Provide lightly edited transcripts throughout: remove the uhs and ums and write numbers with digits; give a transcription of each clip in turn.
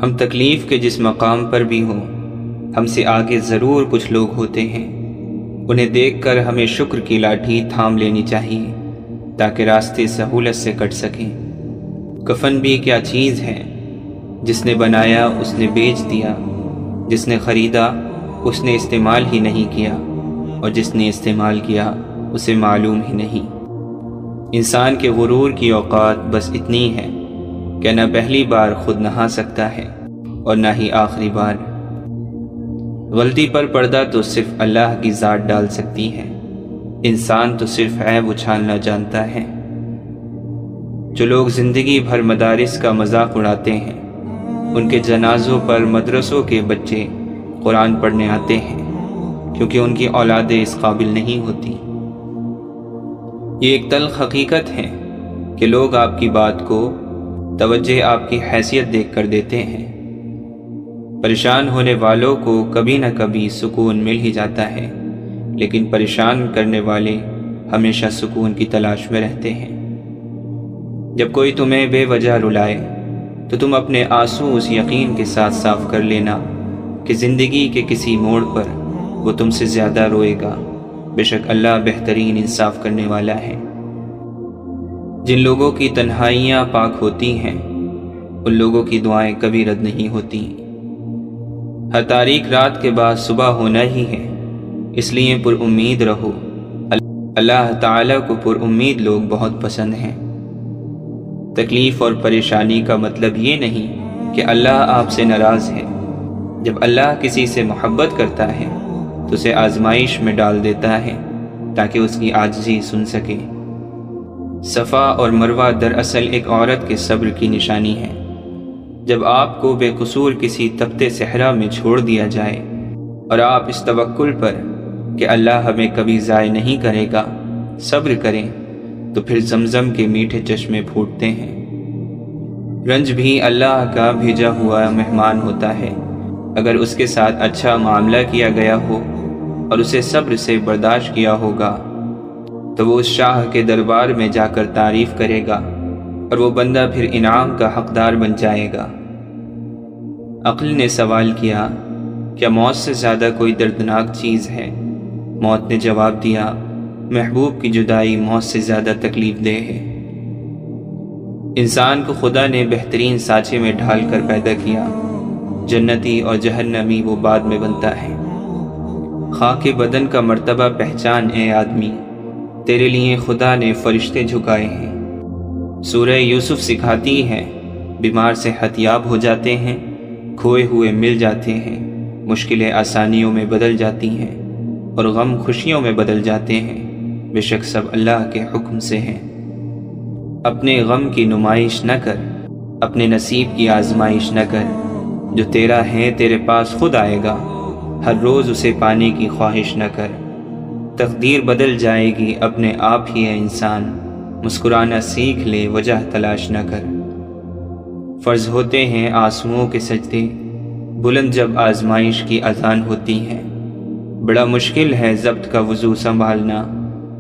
ہم تکلیف کے جس مقام پر بھی ہوں، ہم سے آگے ضرور کچھ لوگ ہوتے ہیں، انہیں دیکھ کر ہمیں شکر کی لاٹھی تھام لینی چاہیے تاکہ راستے سہولت سے کٹ سکیں۔ کفن بھی کیا چیز ہے، جس نے بنایا اس نے بیچ دیا، جس نے خریدا اس نے استعمال ہی نہیں کیا، اور جس نے استعمال کیا اسے معلوم ہی نہیں۔ انسان کے غرور کی اوقات بس اتنی ہے کہ نہ پہلی بار خود نہا سکتا ہے اور نہ ہی آخری بار۔ غلطی پر پردہ تو صرف اللہ کی ذات ڈال سکتی ہے، انسان تو صرف عیب اچھالنا جانتا ہے۔ جو لوگ زندگی بھر مدارس کا مذاق اڑاتے ہیں، ان کے جنازوں پر مدرسوں کے بچے قرآن پڑھنے آتے ہیں کیونکہ ان کی اولادیں اس قابل نہیں ہوتی۔ یہ ایک تلخ حقیقت ہے کہ لوگ آپ کی بات کو توجہ آپ کی حیثیت دیکھ کر دیتے ہیں۔ پریشان ہونے والوں کو کبھی نہ کبھی سکون مل ہی جاتا ہے، لیکن پریشان کرنے والے ہمیشہ سکون کی تلاش میں رہتے ہیں۔ جب کوئی تمہیں بے وجہ رلائے تو تم اپنے آنسو اس یقین کے ساتھ صاف کر لینا کہ زندگی کے کسی موڑ پر وہ تم سے زیادہ روئے گا۔ بے شک اللہ بہترین انصاف کرنے والا ہے۔ جن لوگوں کی تنہائیاں پاک ہوتی ہیں، ان لوگوں کی دعائیں کبھی رد نہیں ہوتی۔ ہر تاریک رات کے بعد صبح ہونا ہی ہے، اس لیے پر امید رہو۔ اللہ تعالیٰ کو پر امید لوگ بہت پسند ہیں۔ تکلیف اور پریشانی کا مطلب یہ نہیں کہ اللہ آپ سے ناراض ہے۔ جب اللہ کسی سے محبت کرتا ہے تو اسے آزمائش میں ڈال دیتا ہے تاکہ اس کی عاجزی سن سکے۔ صفا اور مروہ دراصل ایک عورت کے صبر کی نشانی ہے۔ جب آپ کو بے قصور کسی تپتے صحرا میں چھوڑ دیا جائے اور آپ اس توکل پر کہ اللہ ہمیں کبھی ضائع نہیں کرے گا صبر کریں، تو پھر زمزم کے میٹھے چشمے پھوٹتے ہیں۔ رنج بھی اللہ کا بھیجا ہوا مہمان ہوتا ہے۔ اگر اس کے ساتھ اچھا معاملہ کیا گیا ہو اور اسے صبر سے برداشت کیا ہوگا تو وہ اس شاہ کے دربار میں جا کر تعریف کرے گا اور وہ بندہ پھر انعام کا حقدار بن جائے گا۔ عقل نے سوال کیا، کیا موت سے زیادہ کوئی دردناک چیز ہے؟ موت نے جواب دیا، محبوب کی جدائی موت سے زیادہ تکلیف دہ ہے۔ انسان کو خدا نے بہترین سانچے میں ڈھال کر پیدا کیا، جنتی اور جہنمی وہ بعد میں بنتا ہے۔ خاک بدن کا مرتبہ پہچان اے آدمی، تیرے لیے خدا نے فرشتے جھکائے ہیں۔ سورہ یوسف سکھاتی ہے، بیمار صحت یاب ہو جاتے ہیں، کھوئے ہوئے مل جاتے ہیں، مشکلیں آسانیوں میں بدل جاتی ہیں اور غم خوشیوں میں بدل جاتے ہیں۔ بے شک سب اللہ کے حکم سے ہیں۔ اپنے غم کی نمائش نہ کر، اپنے نصیب کی آزمائش نہ کر، جو تیرا ہے تیرے پاس خود آئے گا، ہر روز اسے پانے کی خواہش نہ کر۔ تقدیر بدل جائے گی اپنے آپ ہی ہے انسان، مسکرانا سیکھ لے وجہ تلاش نہ کر۔ فرض ہوتے ہیں آنسوؤں کے سجدے، بلند جب آزمائش کی اذان ہوتی ہے۔ بڑا مشکل ہے ضبط کا وضو سنبھالنا،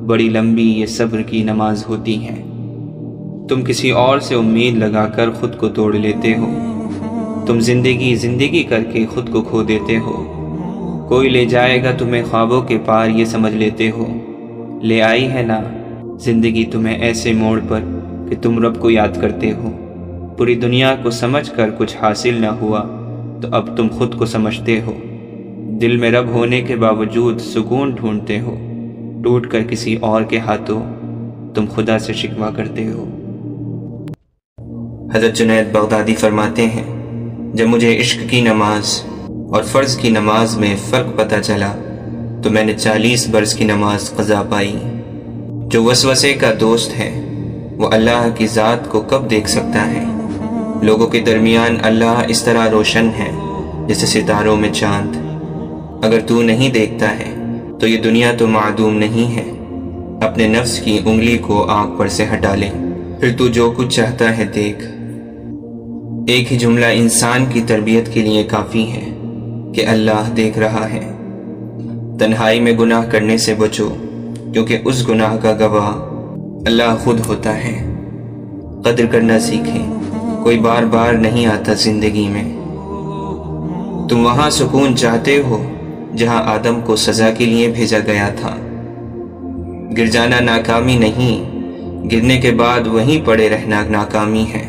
بڑی لمبی یہ صبر کی نماز ہوتی ہے۔ تم کسی اور سے امید لگا کر خود کو توڑ لیتے ہو، تم زندگی کر کے خود کو کھو دیتے ہو۔ کوئی لے جائے گا تمہیں خوابوں کے پار یہ سمجھ لیتے ہو، لے آئی ہے نا زندگی تمہیں ایسے موڑ پر کہ تم رب کو یاد کرتے ہو۔ پوری دنیا کو سمجھ کر کچھ حاصل نہ ہوا تو اب تم خود کو سمجھتے ہو۔ دل میں رب ہونے کے باوجود سکون ڈھونڈتے ہو، ٹوٹ کر کسی اور کے ہاتھوں تم خدا سے شکوہ کرتے ہو۔ حضرت جنید بغدادی فرماتے ہیں، جب مجھے عشق کی نماز اور فرض کی نماز میں فرق پتہ چلا تو میں نے 40 برس کی نماز قضا پائی۔ جو وسوسے کا دوست ہے وہ اللہ کی ذات کو کب دیکھ سکتا ہے؟ لوگوں کے درمیان اللہ اس طرح روشن ہے جیسے ستاروں میں چاند۔ اگر تو نہیں دیکھتا ہے تو یہ دنیا تو معدوم نہیں ہے۔ اپنے نفس کی انگلی کو آنکھ پر سے ہٹا لے، پھر تو جو کچھ چاہتا ہے دیکھ۔ ایک ہی جملہ انسان کی تربیت کے لیے کافی ہے کہ اللہ دیکھ رہا ہے۔ تنہائی میں گناہ کرنے سے بچو، کیونکہ اس گناہ کا گواہ اللہ خود ہوتا ہے۔ قدر کرنا سیکھیں، کوئی بار بار نہیں آتا زندگی میں، تم وہاں سکون چاہتے ہو جہاں آدم کو سزا کے لیے بھیجا گیا تھا۔ گر جانا ناکامی نہیں، گرنے کے بعد وہیں پڑے رہنا ناکامی ہے۔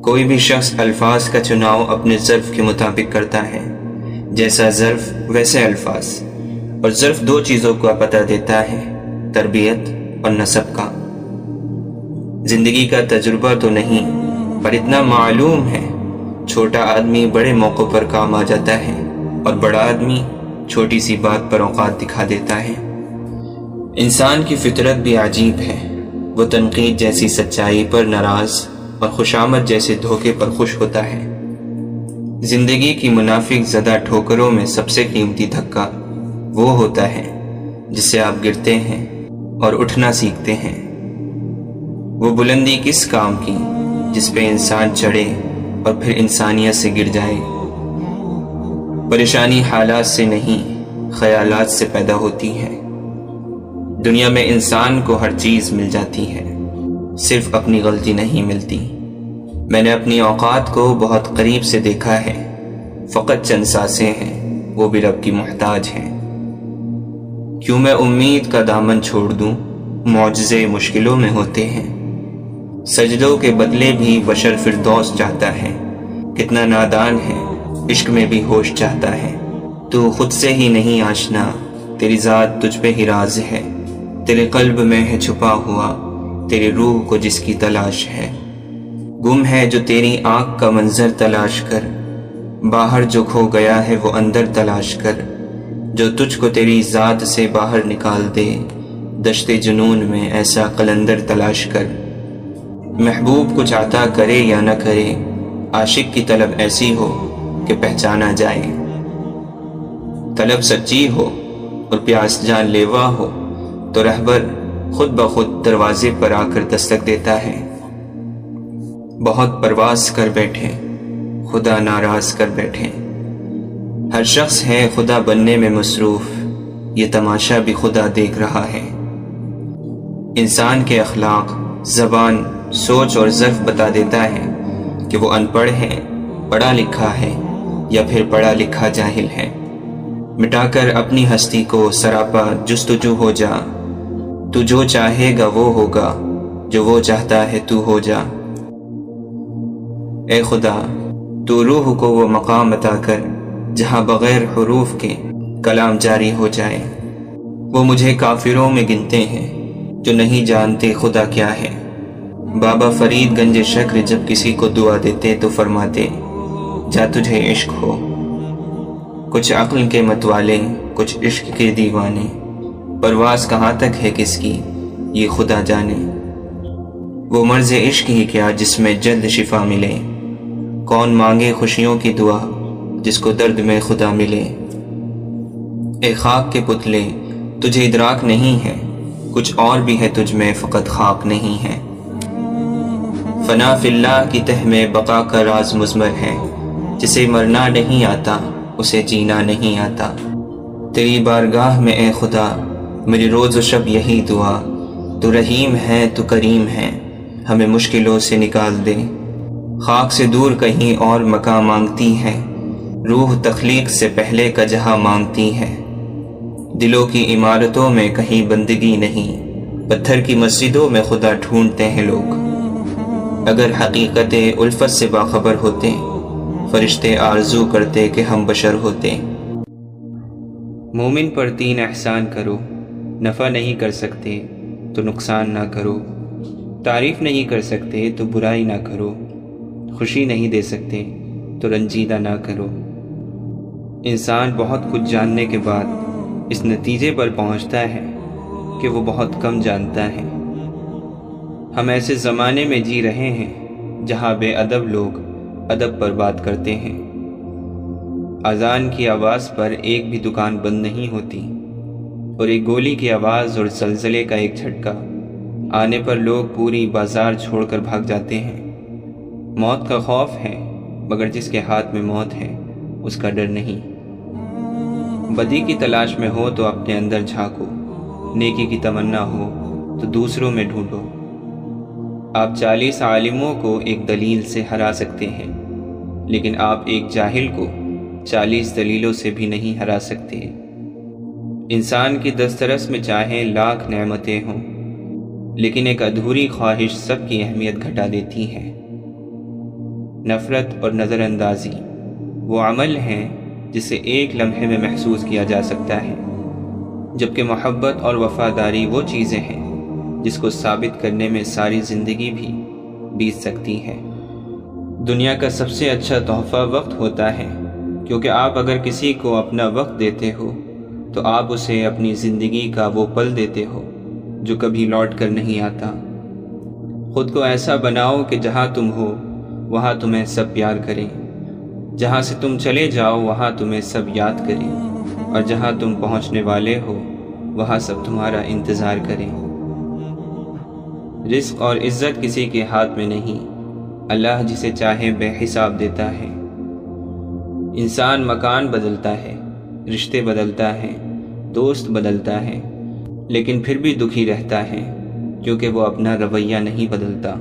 کوئی بھی شخص الفاظ کا چناؤ اپنے ظرف کے مطابق کرتا ہے، جیسا ظرف ویسے الفاظ، اور ظرف دو چیزوں کا پتہ دیتا ہے، تربیت اور نسب کا۔ زندگی کا تجربہ تو نہیں، پر اتنا معلوم ہے، چھوٹا آدمی بڑے موقعوں پر کام آ جاتا ہے اور بڑا آدمی چھوٹی سی بات پر اوقات دکھا دیتا ہے۔ انسان کی فطرت بھی عجیب ہے، وہ تنقید جیسی سچائی پر ناراض اور خوشامد جیسے دھوکے پر خوش ہوتا ہے۔ زندگی کی منافق زدہ ٹھوکروں میں سب سے قیمتی دھکا وہ ہوتا ہے جس سے آپ گرتے ہیں اور اٹھنا سیکھتے ہیں۔ وہ بلندی کس کام کی جس پہ انسان چڑھے اور پھر انسانیت سے گر جائے۔ پریشانی حالات سے نہیں، خیالات سے پیدا ہوتی ہے۔ دنیا میں انسان کو ہر چیز مل جاتی ہے، صرف اپنی غلطی نہیں ملتی۔ میں نے اپنی اوقات کو بہت قریب سے دیکھا ہے، فقط چند سانسیں ہیں، وہ بھی رب کی محتاج ہیں۔ کیوں میں امید کا دامن چھوڑ دوں، معجزے مشکلوں میں ہوتے ہیں۔ سجدوں کے بدلے بھی بشر فردوس چاہتا ہے، کتنا نادان ہے، عشق میں بھی ہوش چاہتا ہے۔ تو خود سے ہی نہیں آشنا، تیری ذات تجھ پہ ہی راز ہے، تیرے قلب میں ہے چھپا ہوا، تیری روح کو جس کی تلاش ہے۔ گم ہے جو تیری آنکھ کا منظر تلاش کر، باہر جو کھو گیا ہے وہ اندر تلاش کر، جو تجھ کو تیری ذات سے باہر نکال دے، دشت جنون میں ایسا قلندر تلاش کر۔ محبوب کچھ عطا کرے یا نہ کرے، عاشق کی طلب ایسی ہو کہ پہچانا جائے۔ طلب سچی ہو اور پیاس جان لیوا ہو تو رہبر خود بخود دروازے پر آ کر دستک دیتا ہے۔ بہت پرواز کر بیٹھے، خدا ناراض کر بیٹھے۔ ہر شخص ہے خدا بننے میں مصروف، یہ تماشا بھی خدا دیکھ رہا ہے۔ انسان کے اخلاق، زبان، سوچ اور ظرف بتا دیتا ہے کہ وہ ان پڑھ ہے، پڑھا لکھا ہے یا پھر پڑھا لکھا جاہل ہے۔ مٹا کر اپنی ہستی کو سراپا جستجو ہو جا، تو جو چاہے گا وہ ہوگا، جو وہ چاہتا ہے تو ہو جا۔ اے خدا تو روح کو وہ مقام عطا کر جہاں بغیر حروف کے کلام جاری ہو جائے۔ وہ مجھے کافروں میں گنتے ہیں جو نہیں جانتے خدا کیا ہے۔ بابا فرید گنج شکر جب کسی کو دعا دیتے تو فرماتے، جا تجھے عشق ہو۔ کچھ عقل کے متوالے، کچھ عشق کے دیوانے، پرواز کہاں تک ہے کس کی یہ خدا جانے۔ وہ مرض عشق ہی کیا جس میں جلد شفا ملے، کون مانگے خوشیوں کی دعا جس کو درد میں خدا ملے۔ اے خاک کے پتلے تجھے ادراک نہیں ہے، کچھ اور بھی ہے تجھ میں فقط خاک نہیں ہے۔ فنا فی اللہ کی تہ میں بقا کا راز مضمر ہے، جسے مرنا نہیں آتا اسے جینا نہیں آتا۔ تیری بارگاہ میں اے خدا میری روز و شب یہی دعا، تو رحیم ہے تو کریم ہے، ہمیں مشکلوں سے نکال دے۔ خاک سے دور کہیں اور مقام مانگتی ہے، روح تخلیق سے پہلے کا جہاں مانگتی ہے۔ دلوں کی عمارتوں میں کہیں بندگی نہیں، پتھر کی مسجدوں میں خدا ڈھونڈتے ہیں لوگ۔ اگر حقیقت الفت سے باخبر ہوتے، فرشتے آرزو کرتے کہ ہم بشر ہوتے۔ مومن پر 3 احسان کرو، نفع نہیں کر سکتے تو نقصان نہ کرو، تعریف نہیں کر سکتے تو برائی نہ کرو، خوشی نہیں دے سکتے تو رنجیدہ نہ کرو۔ انسان بہت کچھ جاننے کے بعد اس نتیجے پر پہنچتا ہے کہ وہ بہت کم جانتا ہے۔ ہم ایسے زمانے میں جی رہے ہیں جہاں بے ادب لوگ ادب پر بات کرتے ہیں۔ اذان کی آواز پر ایک بھی دکان بند نہیں ہوتی، اور ایک گولی کی آواز اور زلزلے کا ایک جھٹکا آنے پر لوگ پوری بازار چھوڑ کر بھاگ جاتے ہیں۔ موت کا خوف ہے، مگر جس کے ہاتھ میں موت ہے اس کا ڈر نہیں۔ بدی کی تلاش میں ہو تو اپنے اندر جھانکو، نیکی کی تمنا ہو تو دوسروں میں ڈھونڈو۔ آپ 40 عالموں کو ایک دلیل سے ہرا سکتے ہیں، لیکن آپ ایک جاہل کو 40 دلیلوں سے بھی نہیں ہرا سکتے۔ انسان کی دسترس میں چاہے لاکھ نعمتیں ہوں، لیکن ایک ادھوری خواہش سب کی اہمیت گھٹا دیتی ہے۔ نفرت اور نظر اندازی وہ عمل ہیں جسے ایک لمحے میں محسوس کیا جا سکتا ہے، جبکہ محبت اور وفاداری وہ چیزیں ہیں جس کو ثابت کرنے میں ساری زندگی بھی بیت سکتی ہے۔ دنیا کا سب سے اچھا تحفہ وقت ہوتا ہے، کیونکہ آپ اگر کسی کو اپنا وقت دیتے ہو تو آپ اسے اپنی زندگی کا وہ پل دیتے ہو جو کبھی لوٹ کر نہیں آتا۔ خود کو ایسا بناؤ کہ جہاں تم ہو وہاں تمہیں سب پیار کریں، جہاں سے تم چلے جاؤ وہاں تمہیں سب یاد کریں، اور جہاں تم پہنچنے والے ہو وہاں سب تمہارا انتظار کریں۔ رزق اور عزت کسی کے ہاتھ میں نہیں، اللہ جسے چاہے بے حساب دیتا ہے۔ انسان مکان بدلتا ہے، رشتے بدلتا ہے، دوست بدلتا ہے، لیکن پھر بھی دکھی رہتا ہے کیونکہ وہ اپنا رویہ نہیں بدلتا۔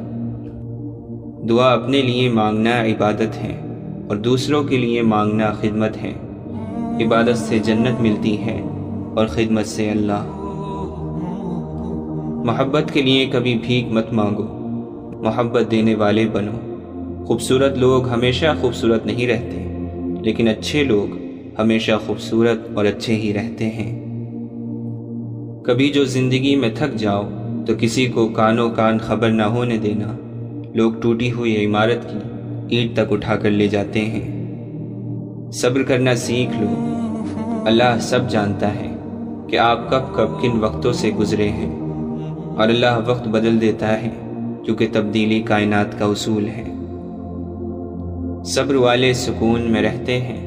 دعا اپنے لیے مانگنا عبادت ہے اور دوسروں کے لیے مانگنا خدمت ہے۔ عبادت سے جنت ملتی ہے اور خدمت سے اللہ۔ محبت کے لیے کبھی بھیک مت مانگو، محبت دینے والے بنو۔ خوبصورت لوگ ہمیشہ خوبصورت نہیں رہتے، لیکن اچھے لوگ ہمیشہ خوبصورت اور اچھے ہی رہتے ہیں۔ کبھی جو زندگی میں تھک جاؤ تو کسی کو کانوں کان خبر نہ ہونے دینا۔ لوگ ٹوٹی ہوئی عمارت کی اینٹ تک اٹھا کر لے جاتے ہیں۔ صبر کرنا سیکھ لو، اللہ سب جانتا ہے کہ آپ کب کب کن وقتوں سے گزرے ہیں، اور اللہ وقت بدل دیتا ہے کیونکہ تبدیلی کائنات کا اصول ہے۔ صبر والے سکون میں رہتے ہیں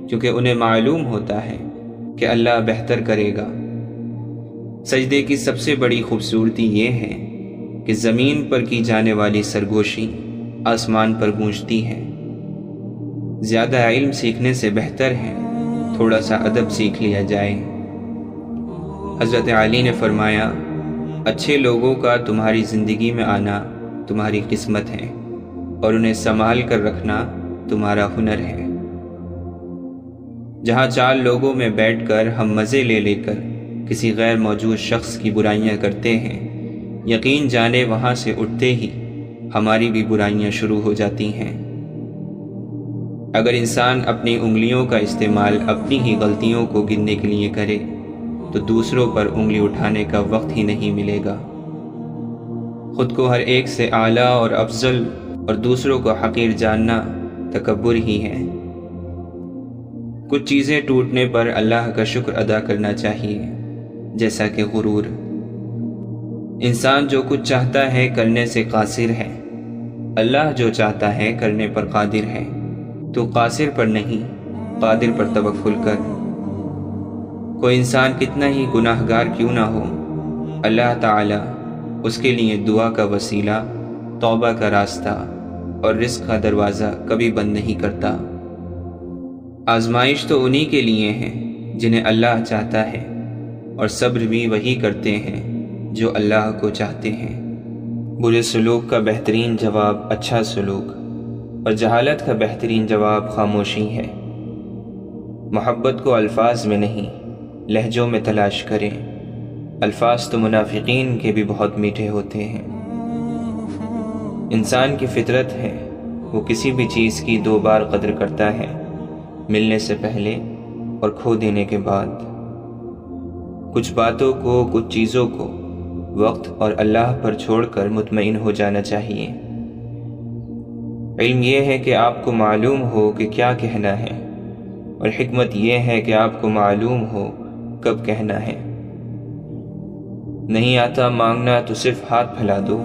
کیونکہ انہیں معلوم ہوتا ہے کہ اللہ بہتر کرے گا۔ سجدے کی سب سے بڑی خوبصورتی یہ ہے کہ زمین پر کی جانے والی سرگوشی آسمان پر گونجتی ہے۔ زیادہ علم سیکھنے سے بہتر ہے تھوڑا سا ادب سیکھ لیا جائے۔ حضرت علی نے فرمایا، اچھے لوگوں کا تمہاری زندگی میں آنا تمہاری قسمت ہے، اور انہیں سنبھال کر رکھنا تمہارا ہنر ہے۔ جہاں 4 لوگوں میں بیٹھ کر ہم مزے لے لے کر کسی غیر موجود شخص کی برائیاں کرتے ہیں، یقین جانے وہاں سے اٹھتے ہی ہماری بھی برائیاں شروع ہو جاتی ہیں۔ اگر انسان اپنی انگلیوں کا استعمال اپنی ہی غلطیوں کو گننے کے لیے کرے تو دوسروں پر انگلی اٹھانے کا وقت ہی نہیں ملے گا۔ خود کو ہر ایک سے اعلیٰ اور افضل اور دوسروں کو حقیر جاننا تکبر ہی ہے۔ کچھ چیزیں ٹوٹنے پر اللہ کا شکر ادا کرنا چاہیے، جیسا کہ غرور۔ انسان جو کچھ چاہتا ہے کرنے سے قاصر ہے، اللہ جو چاہتا ہے کرنے پر قادر ہے۔ تو قاصر پر نہیں، قادر پر توکل کر۔ کوئی انسان کتنا ہی گناہگار کیوں نہ ہو، اللہ تعالی اس کے لیے دعا کا وسیلہ، توبہ کا راستہ اور رزق کا دروازہ کبھی بند نہیں کرتا۔ آزمائش تو انہی کے لیے ہے جنہیں اللہ چاہتا ہے، اور صبر بھی وہی کرتے ہیں جو اللہ کو چاہتے ہیں۔ برے سلوک کا بہترین جواب اچھا سلوک، اور جہالت کا بہترین جواب خاموشی ہے۔ محبت کو الفاظ میں نہیں لہجوں میں تلاش کریں۔ الفاظ تو منافقین کے بھی بہت میٹھے ہوتے ہیں۔ انسان کی فطرت ہے وہ کسی بھی چیز کی 2 بار قدر کرتا ہے، ملنے سے پہلے اور کھو دینے کے بعد۔ کچھ باتوں کو، کچھ چیزوں کو وقت اور اللہ پر چھوڑ کر مطمئن ہو جانا چاہیے۔ علم یہ ہے کہ آپ کو معلوم ہو کہ کیا کہنا ہے، اور حکمت یہ ہے کہ آپ کو معلوم ہو کب کہنا ہے۔ نہیں آتا مانگنا تو صرف ہاتھ پھیلا دو،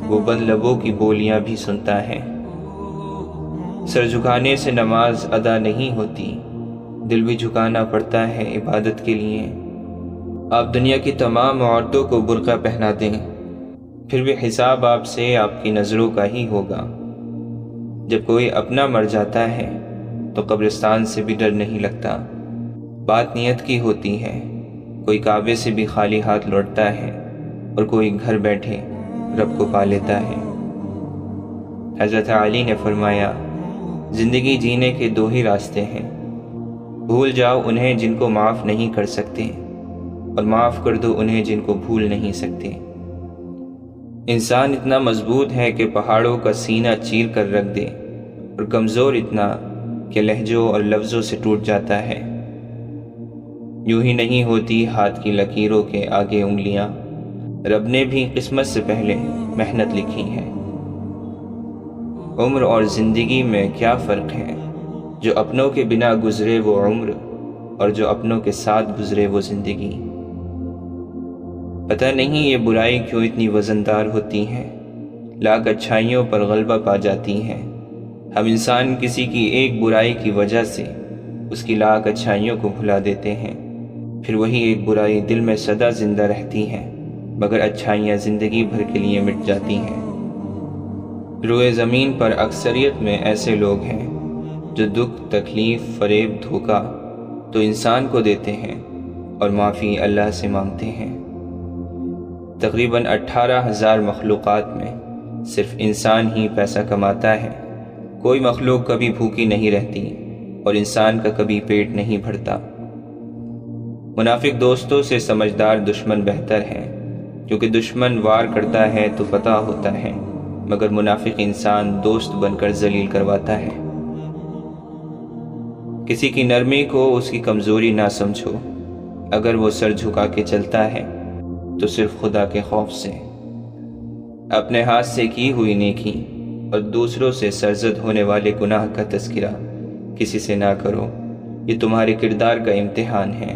وہ بند لبوں کی بولیاں بھی سنتا ہے۔ سر جھکانے سے نماز ادا نہیں ہوتی، دل بھی جھکانا پڑتا ہے عبادت کے لیے۔ آپ دنیا کی تمام عورتوں کو برقع پہنا دیں، پھر بھی حساب آپ سے آپ کی نظروں کا ہی ہوگا۔ جب کوئی اپنا مر جاتا ہے تو قبرستان سے بھی ڈر نہیں لگتا۔ بات نیت کی ہوتی ہے، کوئی کعبے سے بھی خالی ہاتھ لوٹتا ہے، اور کوئی گھر بیٹھے رب کو پا لیتا ہے۔ حضرت علی نے فرمایا، زندگی جینے کے 2 ہی راستے ہیں، بھول جاؤ انہیں جن کو معاف نہیں کر سکتے، اور معاف کر دو انہیں جن کو بھول نہیں سکتے۔ انسان اتنا مضبوط ہے کہ پہاڑوں کا سینہ چیر کر رکھ دے، اور کمزور اتنا کہ لہجوں اور لفظوں سے ٹوٹ جاتا ہے۔ یوں ہی نہیں ہوتی ہاتھ کی لکیروں کے آگے انگلیاں، رب نے بھی قسمت سے پہلے محنت لکھی ہے۔ عمر اور زندگی میں کیا فرق ہے؟ جو اپنوں کے بنا گزرے وہ عمر، اور جو اپنوں کے ساتھ گزرے وہ زندگی۔ پتہ نہیں یہ برائی کیوں اتنی وزندار ہوتی ہے، لاکھ اچھائیوں پر غلبہ پا جاتی ہے۔ ہم انسان کسی کی ایک برائی کی وجہ سے اس کی لاکھ اچھائیوں کو بھلا دیتے ہیں، پھر وہی ایک برائی دل میں سدا زندہ رہتی ہے، مگر اچھائیاں زندگی بھر کے لیے مٹ جاتی ہیں۔ روئے زمین پر اکثریت میں ایسے لوگ ہیں جو دکھ، تکلیف، فریب، دھوکہ تو انسان کو دیتے ہیں اور معافی اللہ سے مانگتے ہیں۔ تقریباً 18,000 مخلوقات میں صرف انسان ہی پیسہ کماتا ہے۔ کوئی مخلوق کبھی بھوکی نہیں رہتی اور انسان کا کبھی پیٹ نہیں بھرتا۔ منافق دوستوں سے سمجھدار دشمن بہتر ہے، کیونکہ دشمن وار کرتا ہے تو پتہ ہوتا ہے، مگر منافق انسان دوست بن کر ذلیل کرواتا ہے۔ کسی کی نرمی کو اس کی کمزوری نہ سمجھو، اگر وہ سر جھکا کے چلتا ہے تو صرف خدا کے خوف سے۔ اپنے ہاتھ سے کی ہوئی نیکی اور دوسروں سے سرزد ہونے والے گناہ کا تذکرہ کسی سے نہ کرو، یہ تمہارے کردار کا امتحان ہے۔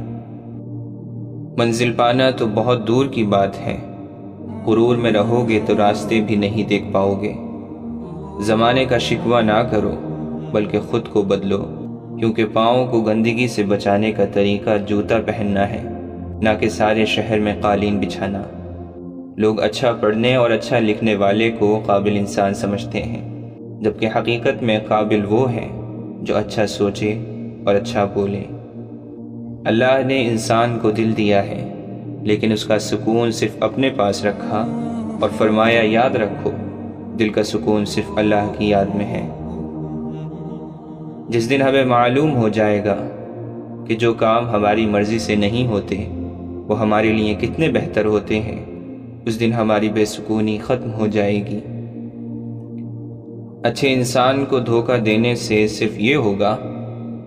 منزل پانا تو بہت دور کی بات ہے، غرور میں رہو گے تو راستے بھی نہیں دیکھ پاؤ گے۔ زمانے کا شکوہ نہ کرو بلکہ خود کو بدلو، کیونکہ پاؤں کو گندگی سے بچانے کا طریقہ جوتا پہننا ہے، نہ کہ سارے شہر میں قالین بچھانا۔ لوگ اچھا پڑھنے اور اچھا لکھنے والے کو قابل انسان سمجھتے ہیں، جبکہ حقیقت میں قابل وہ ہے جو اچھا سوچے اور اچھا بولے۔ اللہ نے انسان کو دل دیا ہے، لیکن اس کا سکون صرف اپنے پاس رکھا اور فرمایا یاد رکھو دل کا سکون صرف اللہ کی یاد میں ہے۔ جس دن ہمیں معلوم ہو جائے گا کہ جو کام ہماری مرضی سے نہیں ہوتے وہ ہمارے لیے کتنے بہتر ہوتے ہیں، اس دن ہماری بے سکونی ختم ہو جائے گی۔ اچھے انسان کو دھوکہ دینے سے صرف یہ ہوگا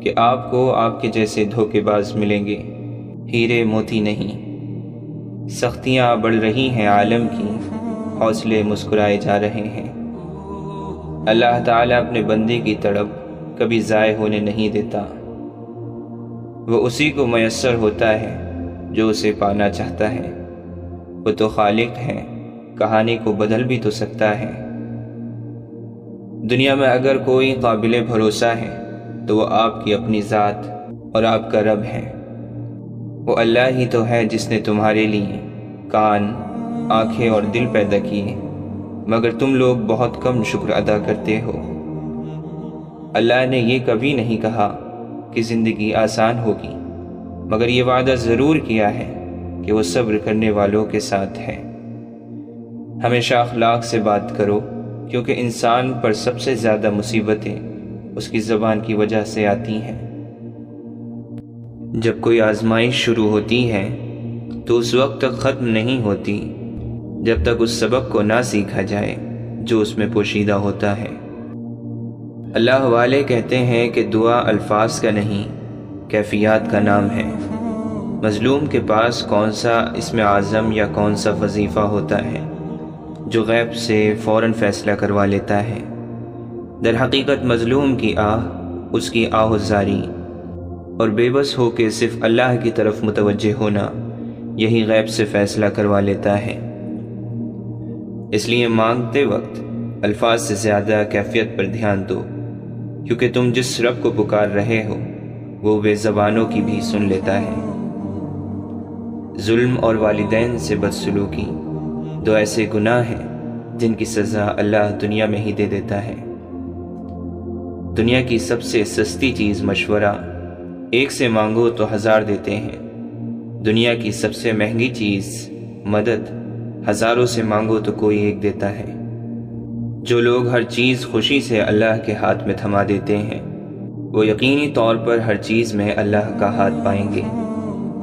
کہ آپ کو آپ کے جیسے دھوکے باز ملیں گے، ہیرے موتی نہیں۔ سختیاں بڑھ رہی ہیں عالم کی، حوصلے مسکرائے جا رہے ہیں۔ اللہ تعالیٰ اپنے بندے کی تڑپ کبھی ضائع ہونے نہیں دیتا، وہ اسی کو میسر ہوتا ہے جو اسے پانا چاہتا ہے۔ وہ تو خالق ہے، کہانی کو بدل بھی تو سکتا ہے۔ دنیا میں اگر کوئی قابل بھروسہ ہے تو وہ آپ کی اپنی ذات اور آپ کا رب ہے۔ وہ اللہ ہی تو ہے جس نے تمہارے لیے کان، آنکھیں اور دل پیدا کیے، مگر تم لوگ بہت کم شکر ادا کرتے ہو۔ اللہ نے یہ کبھی نہیں کہا کہ زندگی آسان ہوگی، مگر یہ وعدہ ضرور کیا ہے کہ وہ صبر کرنے والوں کے ساتھ ہے۔ ہمیشہ اخلاق سے بات کرو، کیونکہ انسان پر سب سے زیادہ مصیبتیں اس کی زبان کی وجہ سے آتی ہیں۔ جب کوئی آزمائش شروع ہوتی ہے تو اس وقت تک ختم نہیں ہوتی جب تک اس سبق کو نہ سیکھا جائے جو اس میں پوشیدہ ہوتا ہے۔ اللہ والے کہتے ہیں کہ دعا الفاظ کا نہیں، کیفیات کا نام ہے۔ مظلوم کے پاس کون سا اسم اعظم یا کون سا وظیفہ ہوتا ہے جو غیب سے فوراً فیصلہ کروا لیتا ہے؟ در حقیقت مظلوم کی آہ، اس کی آہوزاری اور بے بس ہو کے صرف اللہ کی طرف متوجہ ہونا، یہی غیب سے فیصلہ کروا لیتا ہے۔ اس لیے مانگتے وقت الفاظ سے زیادہ کیفیت پر دھیان دو، کیونکہ تم جس رب کو پکار رہے ہو وہ بے زبانوں کی بھی سن لیتا ہے۔ ظلم اور والدین سے بدسلوکی دو ایسے گناہ ہیں جن کی سزا اللہ دنیا میں ہی دے دیتا ہے۔ دنیا کی سب سے سستی چیز مشورہ، ایک سے مانگو تو 1000 دیتے ہیں۔ دنیا کی سب سے مہنگی چیز مدد، ہزاروں سے مانگو تو کوئی ایک دیتا ہے۔ جو لوگ ہر چیز خوشی سے اللہ کے ہاتھ میں تھما دیتے ہیں وہ یقینی طور پر ہر چیز میں اللہ کا ہاتھ پائیں گے،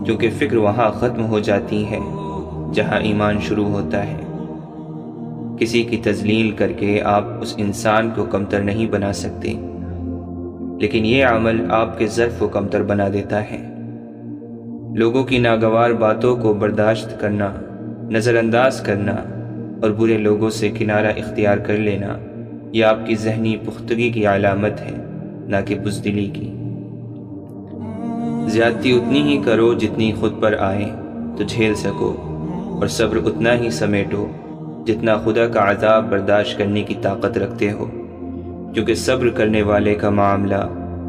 کیونکہ فکر وہاں ختم ہو جاتی ہے جہاں ایمان شروع ہوتا ہے۔ کسی کی تذلیل کر کے آپ اس انسان کو کمتر نہیں بنا سکتے، لیکن یہ عمل آپ کے ظرف کو کمتر بنا دیتا ہے۔ لوگوں کی ناگوار باتوں کو برداشت کرنا، نظر انداز کرنا اور برے لوگوں سے کنارہ اختیار کر لینا، یہ آپ کی ذہنی پختگی کی علامت ہے، نہ کہ بزدلی کی۔ زیادتی اتنی ہی کرو جتنی خود پر آئے تو جھیل سکو، اور صبر اتنا ہی سمیٹو جتنا خدا کا عذاب برداشت کرنے کی طاقت رکھتے ہو، کیونکہ صبر کرنے والے کا معاملہ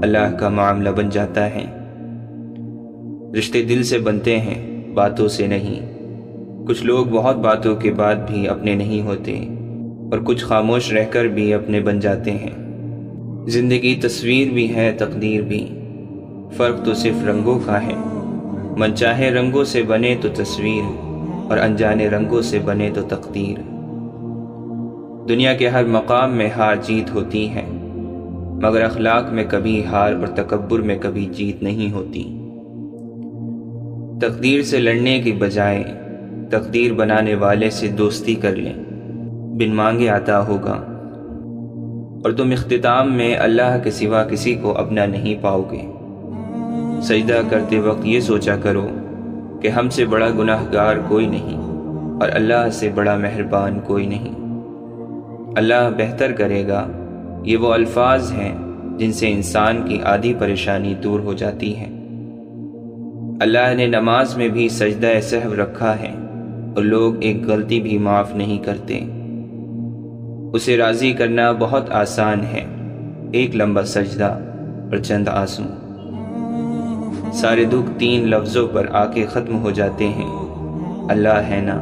اللہ کا معاملہ بن جاتا ہے۔ رشتے دل سے بنتے ہیں، باتوں سے نہیں۔ کچھ لوگ بہت باتوں کے بعد بھی اپنے نہیں ہوتے، اور کچھ خاموش رہ کر بھی اپنے بن جاتے ہیں۔ زندگی تصویر بھی ہے، تقدیر بھی، فرق تو صرف رنگوں کا ہے۔ من چاہے رنگوں سے بنے تو تصویر، اور انجانے رنگوں سے بنے تو تقدیر۔ دنیا کے ہر مقام میں ہار جیت ہوتی ہے، مگر اخلاق میں کبھی ہار اور تکبر میں کبھی جیت نہیں ہوتی۔ تقدیر سے لڑنے کی بجائے تقدیر بنانے والے سے دوستی کر لیں، بن مانگے عطا ہوگا، اور تم اختتام میں اللہ کے سوا کسی کو اپنا نہیں پاؤ گے۔ سجدہ کرتے وقت یہ سوچا کرو کہ ہم سے بڑا گناہ گار کوئی نہیں، اور اللہ سے بڑا مہربان کوئی نہیں۔ اللہ بہتر کرے گا، یہ وہ الفاظ ہیں جن سے انسان کی آدھی پریشانی دور ہو جاتی ہے۔ اللہ نے نماز میں بھی سجدہ سہو رکھا ہے، اور لوگ ایک غلطی بھی معاف نہیں کرتے۔ اسے راضی کرنا بہت آسان ہے، ایک لمبا سجدہ اور چند آنسو۔ سارے دکھ 3 لفظوں پر آ کے ختم ہو جاتے ہیں، اللہ ہے نا۔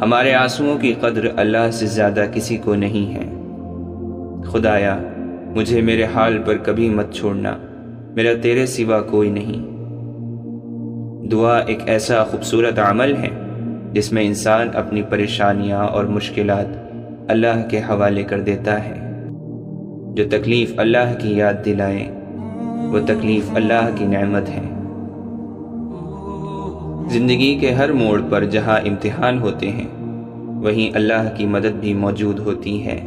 ہمارے آنسوؤں کی قدر اللہ سے زیادہ کسی کو نہیں ہے۔ خدایا مجھے میرے حال پر کبھی مت چھوڑنا، میرا تیرے سوا کوئی نہیں۔ دعا ایک ایسا خوبصورت عمل ہے جس میں انسان اپنی پریشانیاں اور مشکلات اللہ کے حوالے کر دیتا ہے۔ جو تکلیف اللہ کی یاد دلائے وہ تکلیف اللہ کی نعمت ہے۔ زندگی کے ہر موڑ پر جہاں امتحان ہوتے ہیں وہیں اللہ کی مدد بھی موجود ہوتی ہے۔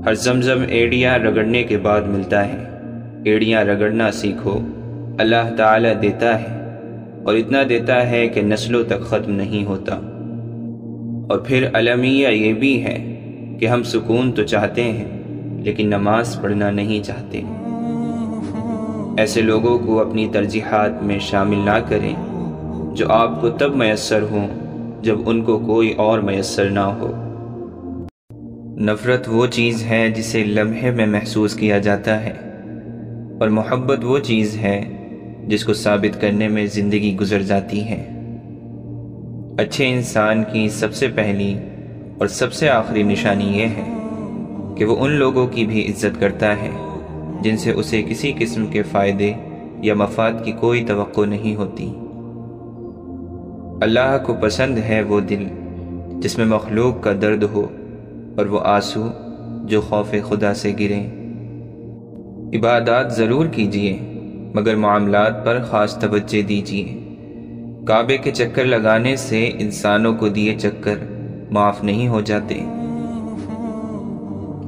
ہر زمزم ایڑیاں رگڑنے کے بعد ملتا ہے۔ ایڑیاں رگڑنا سیکھو، اللہ تعالیٰ دیتا ہے، اور اتنا دیتا ہے کہ نسلوں تک ختم نہیں ہوتا۔ اور پھر المیہ یہ بھی ہے کہ ہم سکون تو چاہتے ہیں لیکن نماز پڑھنا نہیں چاہتے۔ ایسے لوگوں کو اپنی ترجیحات میں شامل نہ کریں جو آپ کو تب میسر ہوں جب ان کو کوئی اور میسر نہ ہو۔ نفرت وہ چیز ہے جسے لمحے میں محسوس کیا جاتا ہے، اور محبت وہ چیز ہے جس کو ثابت کرنے میں زندگی گزر جاتی ہے۔ اچھے انسان کی سب سے پہلی اور سب سے آخری نشانی یہ ہے کہ وہ ان لوگوں کی بھی عزت کرتا ہے جن سے اسے کسی قسم کے فائدے یا مفاد کی کوئی توقع نہیں ہوتی۔ اللہ کو پسند ہے وہ دل جس میں مخلوق کا درد ہو، اور وہ آنسو جو خوف خدا سے گریں۔ عبادات ضرور کیجیے مگر معاملات پر خاص توجہ دیجیے۔ کعبے کے چکر لگانے سے انسانوں کو دیے چکر معاف نہیں ہو جاتے۔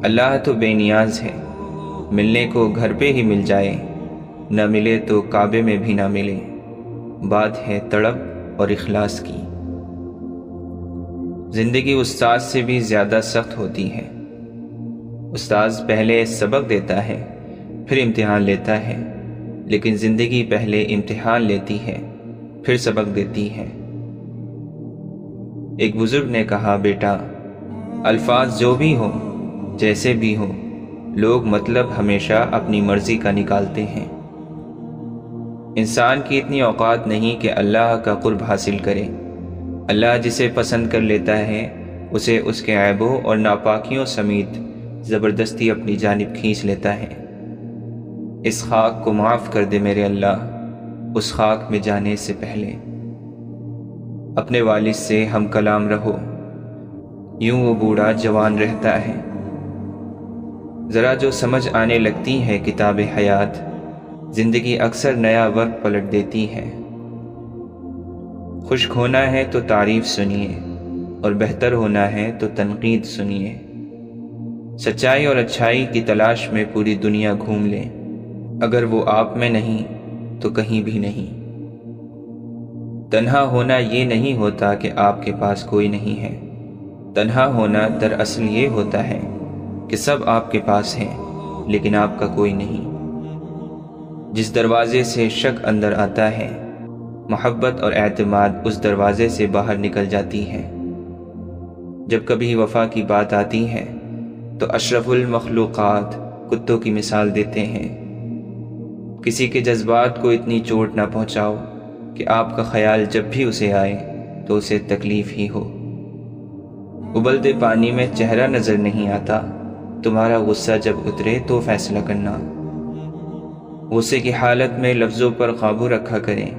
اللہ تو بے نیاز ہے، ملنے کو گھر پہ ہی مل جائے، نہ ملے تو کعبے میں بھی نہ ملے۔ بات ہے تڑپ اور اخلاص کی۔ زندگی استاد سے بھی زیادہ سخت ہوتی ہے۔ استاد پہلے سبق دیتا ہے پھر امتحان لیتا ہے، لیکن زندگی پہلے امتحان لیتی ہے پھر سبق دیتی ہے۔ ایک بزرگ نے کہا، بیٹا الفاظ جو بھی ہوں جیسے بھی ہوں، لوگ مطلب ہمیشہ اپنی مرضی کا نکالتے ہیں۔ انسان کی اتنی اوقات نہیں کہ اللہ کا قرب حاصل کرے۔ اللہ جسے پسند کر لیتا ہے اسے اس کے عیبوں اور ناپاکیوں سمیت زبردستی اپنی جانب کھینچ لیتا ہے۔ اس خاک کو معاف کر دے میرے اللہ، اس خاک میں جانے سے پہلے۔ اپنے والد سے ہم کلام رہو، یوں وہ بوڑھا جوان رہتا ہے۔ ذرا جو سمجھ آنے لگتی ہے کتاب حیات، زندگی اکثر نیا وقت پلٹ دیتی ہے۔ خشک ہونا ہے تو تعریف سنیے، اور بہتر ہونا ہے تو تنقید سنیے۔ سچائی اور اچھائی کی تلاش میں پوری دنیا گھوم لیں، اگر وہ آپ میں نہیں تو کہیں بھی نہیں۔ تنہا ہونا یہ نہیں ہوتا کہ آپ کے پاس کوئی نہیں ہے، تنہا ہونا دراصل یہ ہوتا ہے کہ سب آپ کے پاس ہیں لیکن آپ کا کوئی نہیں۔ جس دروازے سے شک اندر آتا ہے، محبت اور اعتماد اس دروازے سے باہر نکل جاتی ہے۔ جب کبھی وفا کی بات آتی ہے تو اشرف المخلوقات کتوں کی مثال دیتے ہیں۔ کسی کے جذبات کو اتنی چوٹ نہ پہنچاؤ کہ آپ کا خیال جب بھی اسے آئے تو اسے تکلیف ہی ہو۔ ابلتے پانی میں چہرہ نظر نہیں آتا، تمہارا غصہ جب اترے تو فیصلہ کرنا۔ غصے کی حالت میں لفظوں پر قابو رکھا کریں،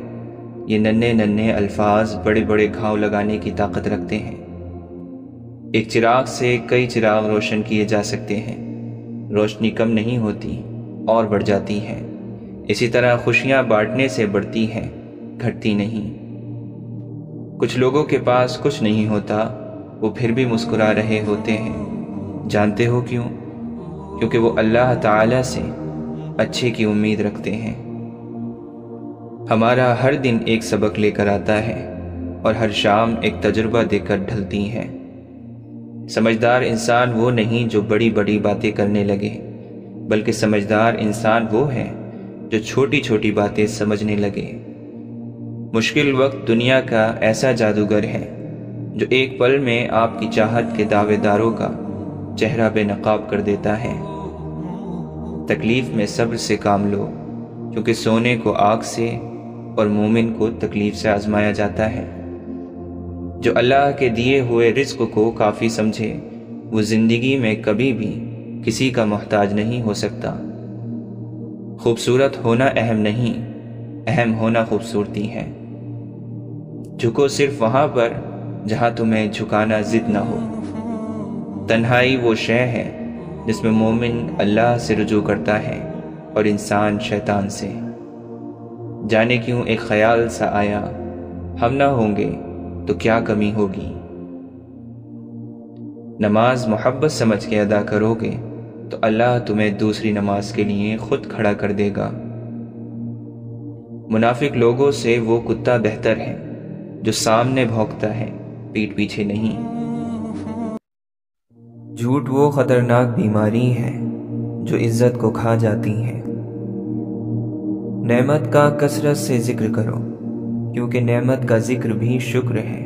یہ ننھے ننھے الفاظ بڑے بڑے گھاؤ لگانے کی طاقت رکھتے ہیں۔ ایک چراغ سے کئی چراغ روشن کیے جا سکتے ہیں، روشنی کم نہیں ہوتی اور بڑھ جاتی ہے۔ اسی طرح خوشیاں بانٹنے سے بڑھتی ہیں، گھٹتی نہیں۔ کچھ لوگوں کے پاس کچھ نہیں ہوتا، وہ پھر بھی مسکرا رہے ہوتے ہیں۔ جانتے ہو کیوں؟ کیونکہ وہ اللہ تعالی سے اچھے کی امید رکھتے ہیں۔ ہمارا ہر دن ایک سبق لے کر آتا ہے، اور ہر شام ایک تجربہ دے کر ڈھلتی ہے۔ سمجھدار انسان وہ نہیں جو بڑی بڑی باتیں کرنے لگے، بلکہ سمجھدار انسان وہ ہے جو چھوٹی چھوٹی باتیں سمجھنے لگے۔ مشکل وقت دنیا کا ایسا جادوگر ہے جو ایک پل میں آپ کی چاہت کے دعوے داروں کا چہرہ بے نقاب کر دیتا ہے۔ تکلیف میں صبر سے کام لو، کیونکہ سونے کو آگ سے اور مومن کو تکلیف سے آزمایا جاتا ہے۔ جو اللہ کے دیے ہوئے رزق کو کافی سمجھے، وہ زندگی میں کبھی بھی کسی کا محتاج نہیں ہو سکتا۔ خوبصورت ہونا اہم نہیں، اہم ہونا خوبصورتی ہے۔ جھکو صرف وہاں پر جہاں تمہیں جھکانا ضد نہ ہو۔ تنہائی وہ شے ہے جس میں مومن اللہ سے رجوع کرتا ہے اور انسان شیطان سے۔ جانے کیوں ایک خیال سا آیا، ہم نہ ہوں گے تو کیا کمی ہوگی۔ نماز محبت سمجھ کے ادا کرو گے تو اللہ تمہیں دوسری نماز کے لیے خود کھڑا کر دے گا۔ منافق لوگوں سے وہ کتا بہتر ہے جو سامنے بھونکتا ہے، پیٹھ پیچھے نہیں۔ جھوٹ وہ خطرناک بیماری ہے جو عزت کو کھا جاتی ہے۔ نعمت کا کثرت سے ذکر کرو، کیونکہ نعمت کا ذکر بھی شکر ہے۔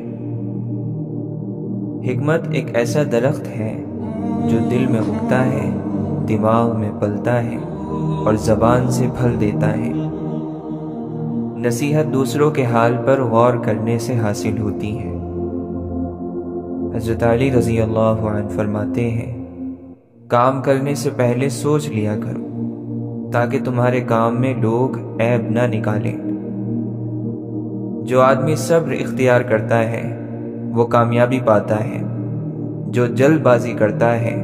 حکمت ایک ایسا درخت ہے جو دل میں اگتا ہے، دماغ میں پلتا ہے اور زبان سے پھل دیتا ہے۔ نصیحت دوسروں کے حال پر غور کرنے سے حاصل ہوتی ہے۔ حضرت علی رضی اللہ عنہ فرماتے ہیں، کام کرنے سے پہلے سوچ لیا کرو تاکہ تمہارے کام میں لوگ عیب نہ نکالیں۔ جو آدمی صبر اختیار کرتا ہے وہ کامیابی پاتا ہے، جو جلد بازی کرتا ہے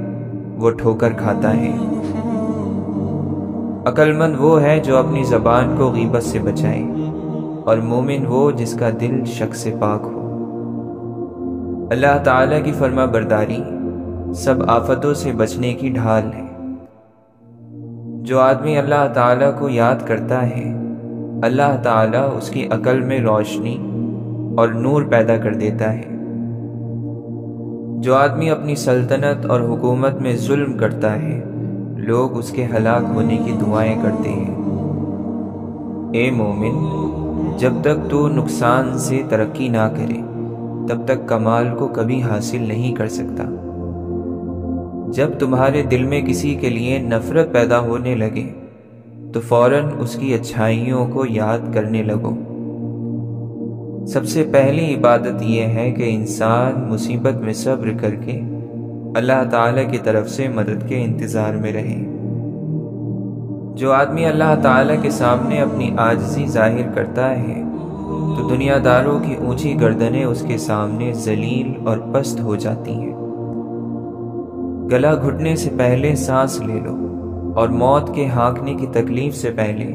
وہ ٹھوکر کھاتا ہے۔ عقل مند وہ ہے جو اپنی زبان کو غیبت سے بچائے، اور مومن وہ جس کا دل شک سے پاک ہو۔ اللہ تعالیٰ کی فرما برداری سب آفتوں سے بچنے کی ڈھال ہے۔ جو آدمی اللہ تعالیٰ کو یاد کرتا ہے، اللہ تعالیٰ اس کی عقل میں روشنی اور نور پیدا کر دیتا ہے۔ جو آدمی اپنی سلطنت اور حکومت میں ظلم کرتا ہے، لوگ اس کے ہلاک ہونے کی دعائیں کرتے ہیں۔ اے مومن، جب تک تو نقصان سے ترقی نہ کرے تب تک کمال کو کبھی حاصل نہیں کر سکتا۔ جب تمہارے دل میں کسی کے لیے نفرت پیدا ہونے لگے تو فوراً اس کی اچھائیوں کو یاد کرنے لگو۔ سب سے پہلی عبادت یہ ہے کہ انسان مصیبت میں صبر کر کے اللہ تعالیٰ کی طرف سے مدد کے انتظار میں رہے۔ جو آدمی اللہ تعالیٰ کے سامنے اپنی عاجزی ظاہر کرتا ہے تو دنیا داروں کی اونچی گردنیں اس کے سامنے ذلیل اور پست ہو جاتی ہیں۔ گلا گھٹنے سے پہلے سانس لے لو اور موت کے ہانکنے کی تکلیف سے پہلے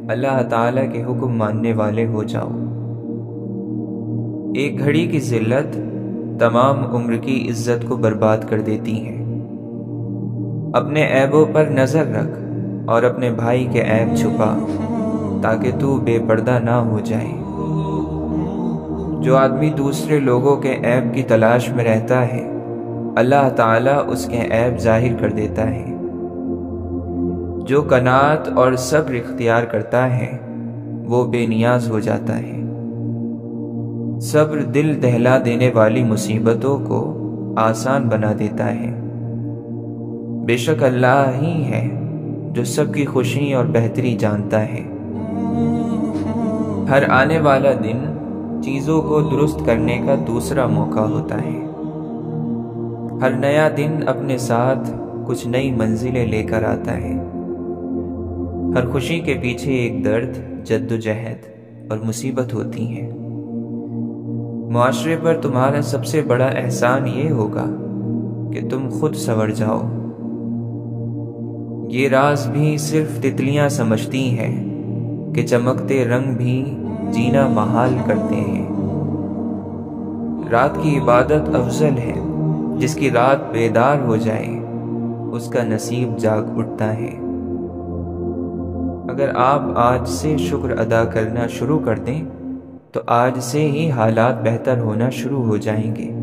اللہ تعالیٰ کے حکم ماننے والے ہو جاؤ۔ ایک گھڑی کی ذلت تمام عمر کی عزت کو برباد کر دیتی ہے۔ اپنے عیبوں پر نظر رکھ اور اپنے بھائی کے عیب چھپا تاکہ تو بے پردہ نہ ہو جائے۔ جو آدمی دوسرے لوگوں کے عیب کی تلاش میں رہتا ہے اللہ تعالیٰ اس کے عیب ظاہر کر دیتا ہے۔ جو قناعت اور صبر اختیار کرتا ہے وہ بے نیاز ہو جاتا ہے۔ صبر دل دہلا دینے والی مصیبتوں کو آسان بنا دیتا ہے۔ بے شک اللہ ہی ہے جو سب کی خوشی اور بہتری جانتا ہے۔ ہر آنے والا دن چیزوں کو درست کرنے کا دوسرا موقع ہوتا ہے۔ ہر نیا دن اپنے ساتھ کچھ نئی منزلیں لے کر آتا ہے۔ ہر خوشی کے پیچھے ایک درد، جدوجہد اور مصیبت ہوتی ہے۔ معاشرے پر تمہارا سب سے بڑا احسان یہ ہوگا کہ تم خود سنور جاؤ۔ یہ راز بھی صرف تتلیاں سمجھتی ہیں کہ چمکتے رنگ بھی جینا محال کرتے ہیں۔ رات کی عبادت افضل ہے، جس کی رات بیدار ہو جائے اس کا نصیب جاگ اٹھتا ہے۔ اگر آپ آج سے شکر ادا کرنا شروع کر دیں تو آج سے ہی حالات بہتر ہونا شروع ہو جائیں گے۔